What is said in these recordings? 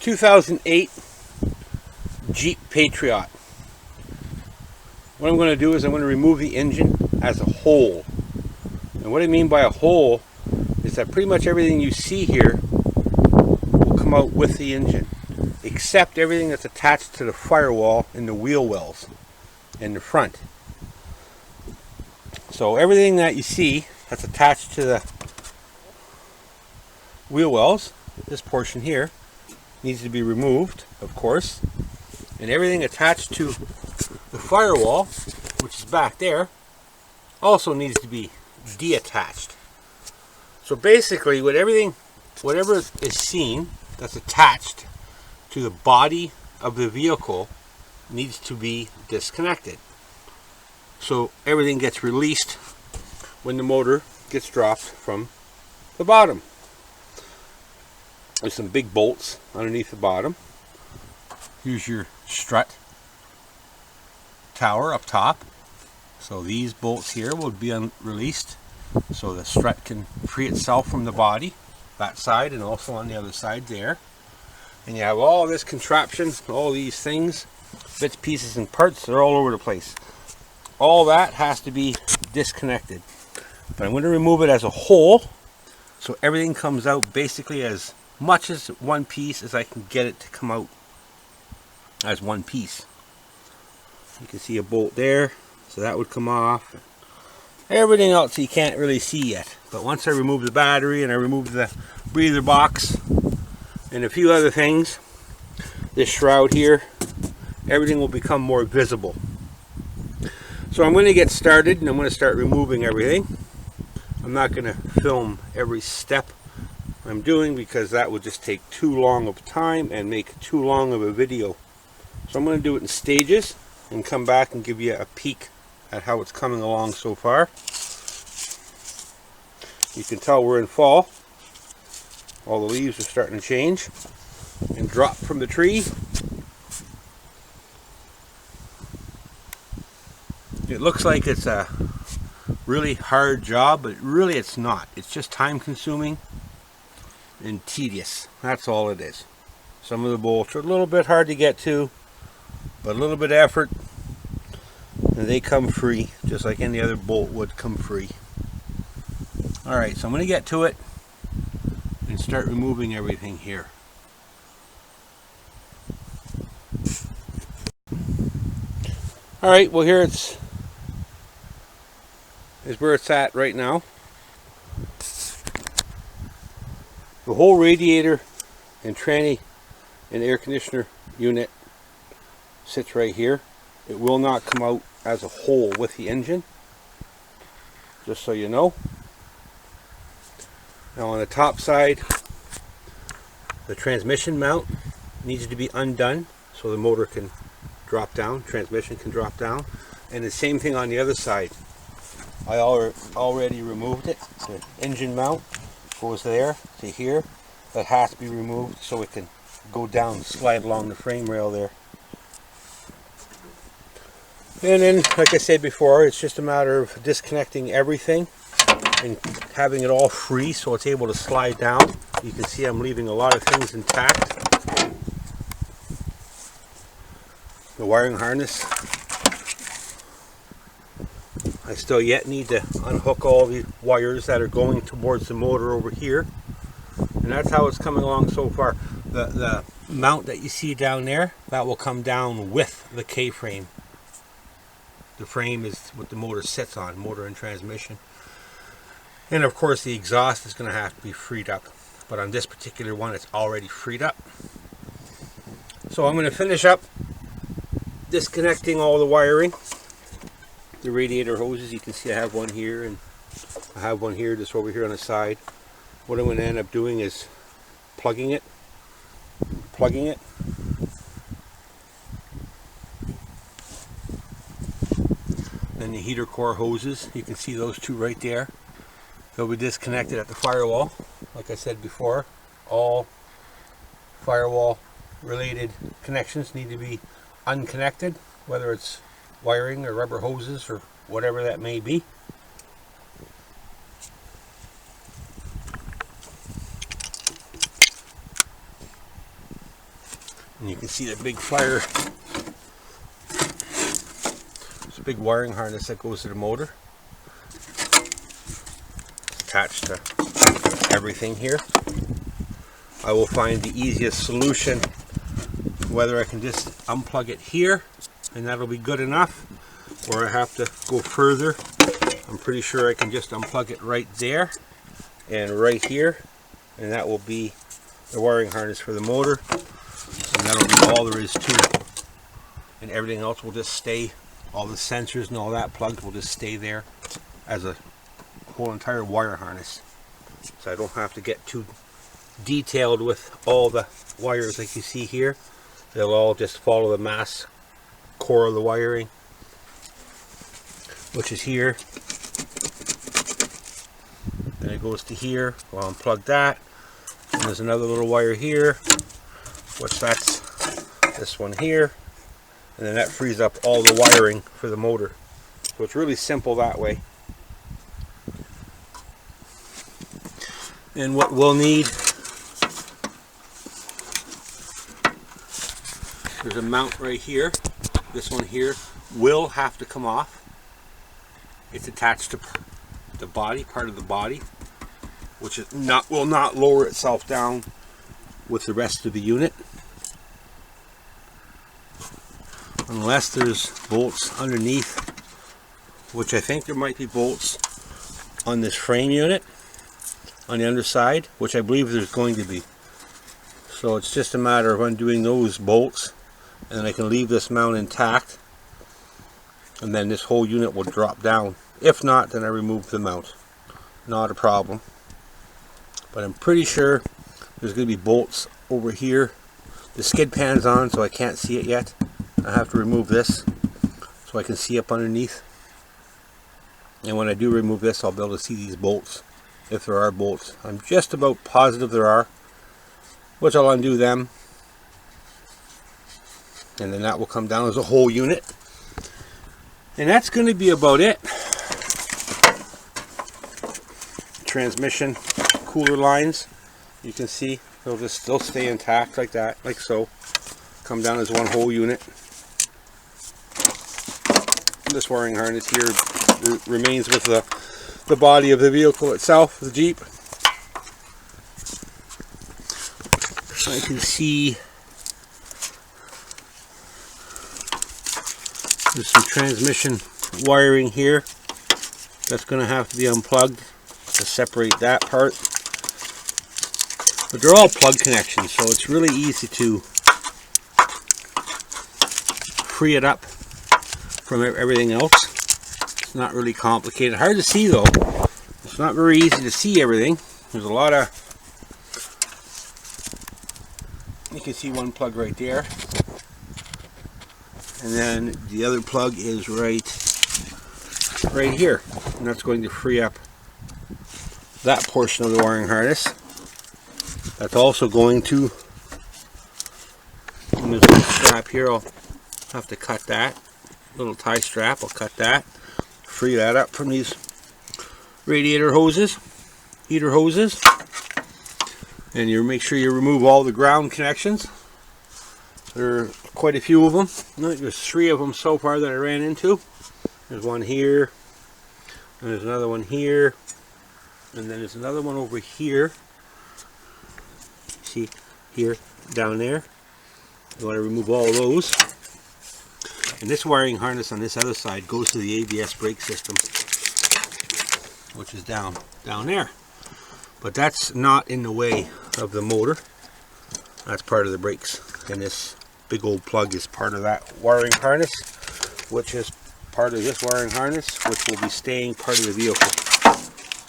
2008 Jeep Patriot. What I'm going to do is I'm going to remove the engine as a whole. And what I mean by a whole is that pretty much everything you see here will come out with the engine, except everything that's attached to the firewall and the wheel wells in the front. So everything that you see that's attached to the wheel wells, this portion here, needs to be removed, of course. And everything attached to the firewall, which is back there, also needs to be detached. So basically, whatever is seen that's attached to the body of the vehicle needs to be disconnected. So everything gets released when the motor gets dropped from the bottom. There's some big bolts underneath the bottom. Here's your strut tower up top. So these bolts here will be released so the strut can free itself from the body, that side and also on the other side there. And you have all this contraption, all these things, bits, pieces and parts, they're all over the place. All that has to be disconnected. But I'm going to remove it as a whole so everything comes out basically as much as one piece as I can get it to come out as one piece. You can see a bolt there, so that would come off. Everything else you can't really see yet. But once I remove the battery and I remove the breather box and a few other things, this shroud here, everything will become more visible. So I'm going to get started and I'm going to start removing everything. I'm not going to film every step I'm doing because that would just take too long of time and make too long of a video. So I'm going to do it in stages and come back and give you a peek at how it's coming along so far. You can tell we're in fall. All the leaves are starting to change and drop from the tree. It looks like it's a really hard job, but really it's not. It's just time consuming and tedious. That's all it is. Some of the bolts are a little bit hard to get to, but a little bit of effort and they come free, just like any other bolt would come free. Alright, so I'm going to get to it and start removing everything here. Alright, well here is where it's at right now. The whole radiator and tranny and air conditioner unit sits right here. It will not come out as a whole with the engine, just so you know. Now on the top side, the transmission mount needs to be undone so the motor can drop down, transmission can drop down, and the same thing on the other side. I already removed it. The engine mount goes there to here. That has to be removed so it can go down, slide along the frame rail there. And then, like I said before, it's just a matter of disconnecting everything and having it all free so it's able to slide down. You can see I'm leaving a lot of things intact. The wiring harness, I still yet need to unhook all the wires that are going towards the motor over here. And that's how it's coming along so far. The mount that you see down there, that will come down with the K-frame. The frame is what the motor sits on, motor and transmission. And of course the exhaust is going to have to be freed up. But on this particular one it's already freed up. So I'm going to finish up disconnecting all the wiring. The radiator hoses, you can see I have one here and I have one here just over here on the side. What I'm going to end up doing is plugging it. Then the heater core hoses, you can see those two right there. They'll be disconnected at the firewall. Like I said before, all firewall related connections need to be unconnected, whether it's wiring or rubber hoses or whatever that may be. And you can see the big fire. There's a big wiring harness that goes to the motor. It's attached to everything here. I will find the easiest solution, whether I can just unplug it here and that'll be good enough, or I have to go further. I'm pretty sure I can just unplug it right there and right here, and that will be the wiring harness for the motor, and that'll be all there is to it. And everything else will just stay, all the sensors and all that plugged will just stay there as a whole entire wire harness. So I don't have to get too detailed with all the wires like you see here. They'll all just follow the mass core of the wiring, which is here. Then it goes to here. I'll unplug that. And there's another little wire here, which that's this one here. And then that frees up all the wiring for the motor. So it's really simple that way. And what we'll need, there's a mount right here. This one here will have to come off. It's attached to the body, part of the body, which is will not lower itself down with the rest of the unit, unless there's bolts underneath, which I think there might be bolts on this frame unit on the underside, which I believe there's going to be. So it's just a matter of undoing those bolts, and then I can leave this mount intact, and then this whole unit will drop down. If not, then I remove the mount. Not a problem. But I'm pretty sure there's going to be bolts over here. The skid pan's on, so I can't see it yet. I have to remove this so I can see up underneath. And when I do remove this, I'll be able to see these bolts, if there are bolts. I'm just about positive there are, which I'll undo them. And then that will come down as a whole unit. And that's going to be about it. Transmission cooler lines, you can see they'll just still stay intact like that, like so. Come down as one whole unit. This wiring harness here remains with the body of the vehicle itself, the Jeep. I can see there's some transmission wiring here that's going to have to be unplugged to separate that part. But they're all plug connections, so it's really easy to free it up from everything else. It's not really complicated. Hard to see though. It's not very easy to see everything. There's a lot of, you can see one plug right there, and then the other plug is right here, and that's going to free up that portion of the wiring harness. That's also going to, and there's a little strap here, I'll have to cut that little tie strap. I'll cut that, free that up from these radiator hoses, heater hoses, and you make sure you remove all the ground connections. There are quite a few of them. I think there's 3 of them so far that I ran into. There's one here, and there's another one here, and then there's another one over here. See here, down there. You want to remove all of those. And this wiring harness on this other side goes to the ABS brake system, which is down there. But that's not in the way of the motor. That's part of the brakes. And this big old plug is part of that wiring harness, which is part of this wiring harness, which will be staying part of the vehicle.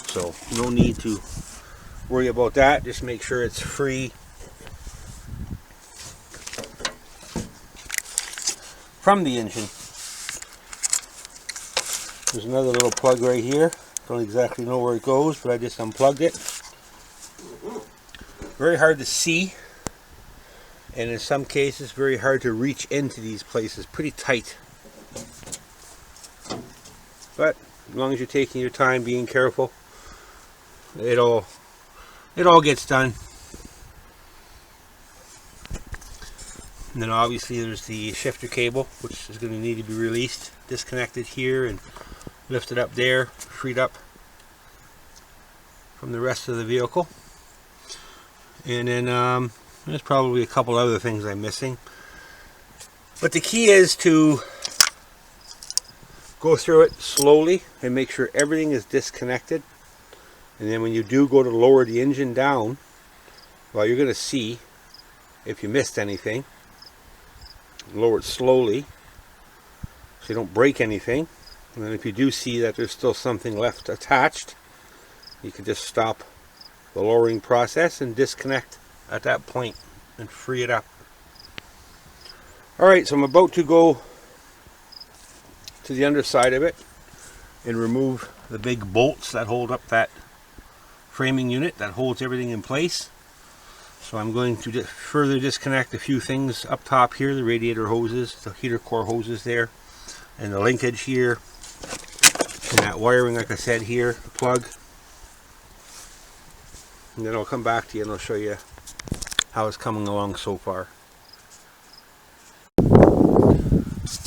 So no need to worry about that. Just make sure it's free from the engine. There's another little plug right here. Don't exactly know where it goes, but I just unplugged it. Very hard to see, and in some cases very hard to reach into these places. Pretty tight. But as long as you're taking your time, being careful, it all gets done. And then obviously there's the shifter cable, which is going to need to be released, disconnected here and lifted up there, freed up from the rest of the vehicle. And then there's probably a couple other things I'm missing. But the key is to go through it slowly and make sure everything is disconnected. And then when you do go to lower the engine down, well, you're going to see if you missed anything. Lower it slowly so you don't break anything. And then if you do see that there's still something left attached, you can just stop the lowering process and disconnect at that point and free it up. Alright, so I'm about to go to the underside of it and remove the big bolts that hold up that framing unit that holds everything in place. So I'm going to just further disconnect a few things up top here, the radiator hoses, the heater core hoses there, and the linkage here, and that wiring like I said here, the plug. And then I'll come back to you and I'll show you how it's coming along so far.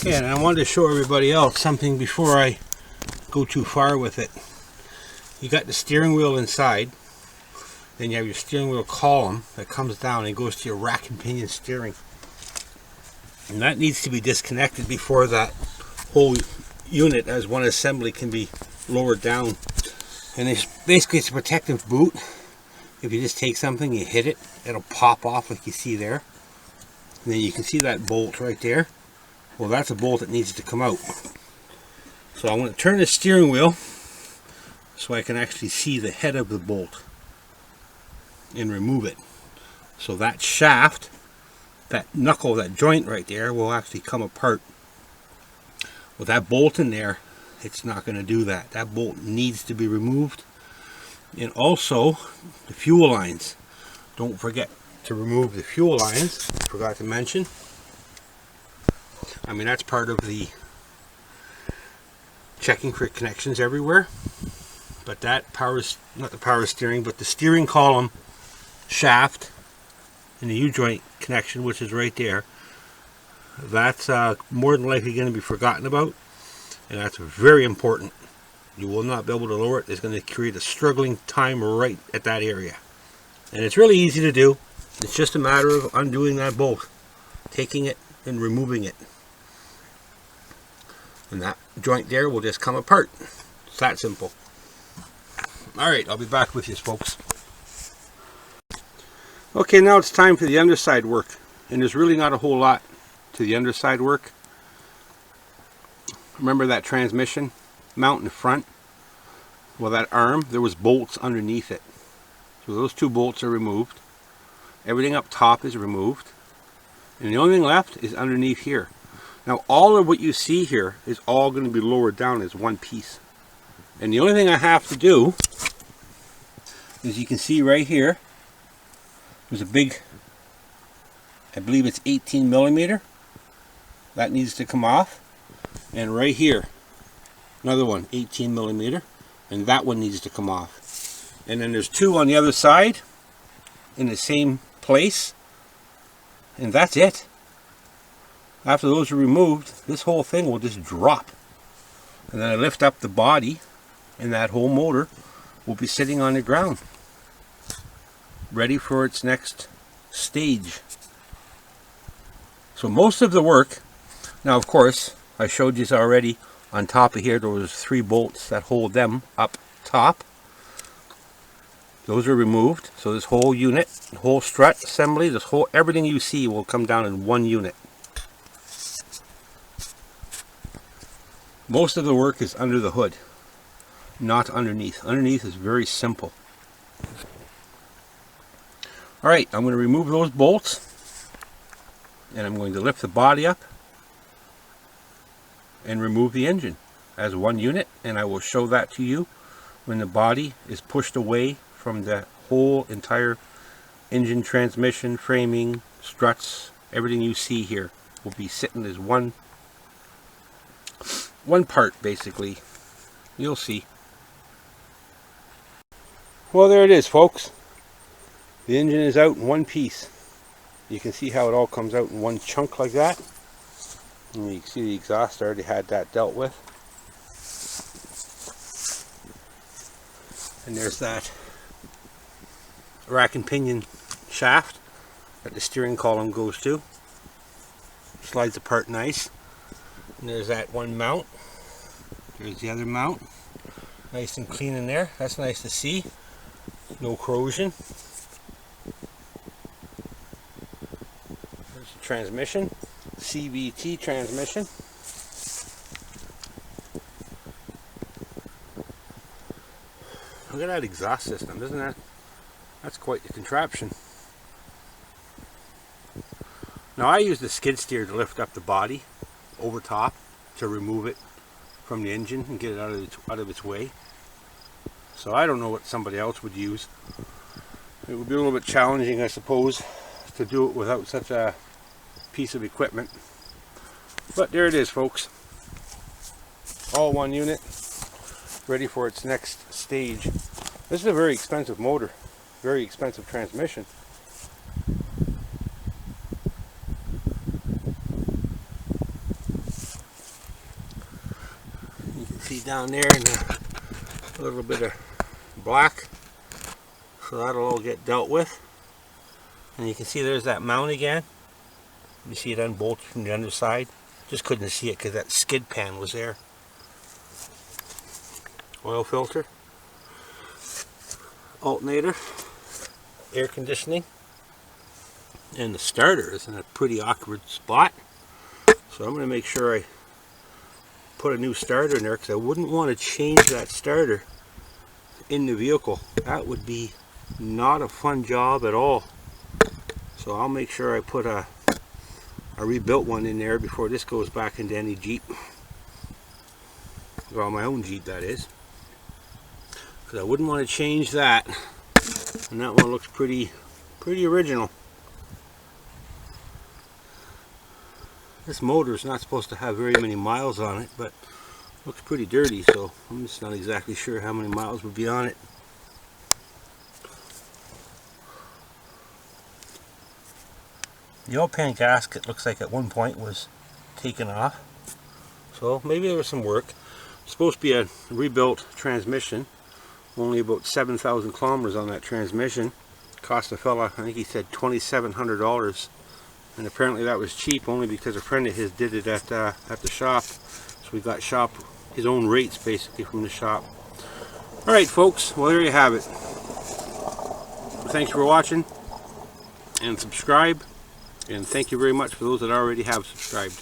Okay, and I wanted to show everybody else something before I go too far with it. You got the steering wheel inside. Then you have your steering wheel column that comes down and goes to your rack and pinion steering. And that needs to be disconnected before that whole unit as one assembly can be lowered down. And it's basically it's a protective boot. If you just take something, you hit it, it'll pop off like you see there. And then you can see that bolt right there. Well, that's a bolt that needs to come out. So I'm going to turn the steering wheel so I can actually see the head of the bolt and remove it. So that shaft, that knuckle, that joint right there will actually come apart. With that bolt in there, it's not going to do that. That bolt needs to be removed. And also the fuel lines. Don't forget to remove the fuel lines. Forgot to mention. I mean, that's part of the checking for connections everywhere. But that powers, not the power steering, but the steering column shaft and the U-joint connection, which is right there, that's more than likely going to be forgotten about, and that's very important. You will not be able to lower it. It's going to create a struggling time right at that area, and it's really easy to do. It's just a matter of undoing that bolt, taking it and removing it, and that joint there will just come apart. It's that simple. Alright, I'll be back with you folks. Okay, now it's time for the underside work, and there's really not a whole lot to the underside work. Remember that transmission mount in the front? Well, that arm, there was bolts underneath it. So those two bolts are removed. Everything up top is removed. And the only thing left is underneath here. Now all of what you see here is all going to be lowered down as one piece. And the only thing I have to do is, you can see right here, there's a big, I believe it's 18 millimeter. That needs to come off. And right here, another one, 18 millimeter. And that one needs to come off. And then there's two on the other side in the same place. And that's it. After those are removed, this whole thing will just drop. And then I lift up the body, and that whole motor will be sitting on the ground, ready for its next stage. So most of the work, now of course, I showed you already, on top of here there was 3 bolts that hold them up top. Those are removed, so this whole unit, the whole strut assembly, this whole, everything you see will come down in one unit. Most of the work is under the hood, not underneath. Underneath is very simple. Alright, I'm going to remove those bolts, and I'm going to lift the body up and remove the engine as one unit, and I will show that to you when the body is pushed away from the whole entire engine, transmission, framing, struts. Everything you see here will be sitting as one part, basically. You'll see. Well, there it is, folks. The engine is out in one piece, You can see how it all comes out in one chunk like that. And you can see the exhaust, I already had that dealt with. And there's that rack and pinion shaft that the steering column goes to. Slides apart nice. And there's that one mount. There's the other mount. Nice and clean in there. That's nice to see. No corrosion. There's the transmission. CVT transmission. Look at that exhaust system, isn't that? That's quite the contraption. Now I use the skid steer to lift up the body over top to remove it from the engine and get it out of its way. So I don't know what somebody else would use. It would be a little bit challenging, I suppose, to do it without such a piece of equipment. But there it is, folks. All one unit, ready for its next stage. This is a very expensive motor, very expensive transmission. You can see down there in a little bit of black, so that'll all get dealt with. And you can see there's that mount again. You see it unbolted from the underside. Just couldn't see it because that skid pan was there. Oil filter, alternator, air conditioning, and the starter is in a pretty awkward spot. So I'm going to make sure I put a new starter in there, because I wouldn't want to change that starter in the vehicle. That would be not a fun job at all. So I'll make sure I put a rebuilt one in there before this goes back into any Jeep. Well, my own Jeep, that is. Because I wouldn't want to change that. And that one looks pretty original. This motor is not supposed to have very many miles on it, but looks pretty dirty, so I'm just not exactly sure how many miles would be on it. The oil pan gasket looks like at one point was taken off, so maybe there was some work. It's supposed to be a rebuilt transmission, only about 7,000 kilometers on that transmission. Cost a fella, I think he said $2,700, and apparently that was cheap only because a friend of his did it at the shop. So we got his own rates basically from the shop. Alright folks, well there you have it. Thanks for watching, and subscribe. And thank you very much for those that already have subscribed.